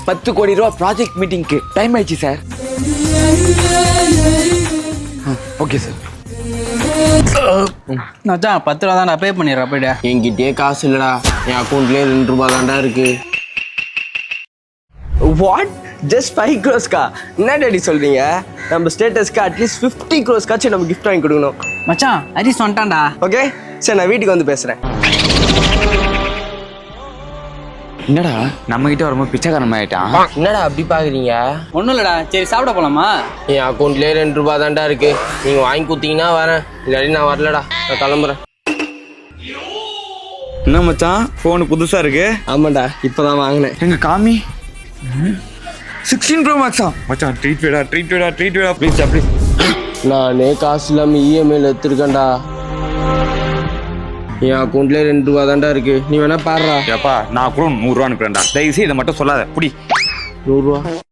₹10 கோடி ப்ராஜெக்ட் மீட்டிங்க்கு டைம் ஆயிடுச்சு சார். Okay sir. மச்சான் 10 ரூபா தான் பே பண்ணிடுறேன் போய்டா. என்கிட்டயே காசு இல்லடா, என் அக்கௌண்ட்லேயே ₹2 தான்டா இருக்கு. வாட்? ஜஸ்ட் 5 crores-கா? என்ன டாடி சொல்றீங்க? நம்ம ஸ்டேட்டஸ்க்கு அட்லீஸ்ட் 50 crores-காச்சும் நம்ம கிஃப்ட் வாங்கி கொடுக்கணும். மச்சான் ஹரிஸ் வந்துட்டான்டா. ஓகே சரி, நான் வீட்டுக்கு வந்து பேசுறேன். என்னடா நம்ம கிட்ட வரும்போது பிச்சைக்காரன் ஆயிட்டான்? என்னடா அப்படி பாக்குறீங்க? ஒன்றும் இல்லைடா, சரி சாப்பிட போலாமா? என் அக்கௌண்ட்லேயே ₹2 தான்டா இருக்கு. நீங்க வாங்கி கொடுத்தீங்கன்னா வரேன், இல்லாட்டி நான் வரலடா, நான் கிளம்புறேன். என்ன மச்சான் ஃபோனு புதுசா இருக்கு? ஆமாண்டா, இப்பதான் வாங்கினேன். எங்க காமி 16 Pro Max-ஆ? மச்சான் ட்ரீட் வேடா ப்ளீஸ் ப்ளீஸ். நானே காசு இல்லாம இஎம்ஐல எடுத்துருக்கேன்டா. என் அக்கௌண்ட்லேயே ₹2 தான்டா இருக்கு. நீ வேணா பாடுறா. ஏப்பா நான் கூட 100 ரூபா அனுப்புறேன்டா, தயவுசெய்து இதை மட்டும் சொல்லாத. புடி ₹100.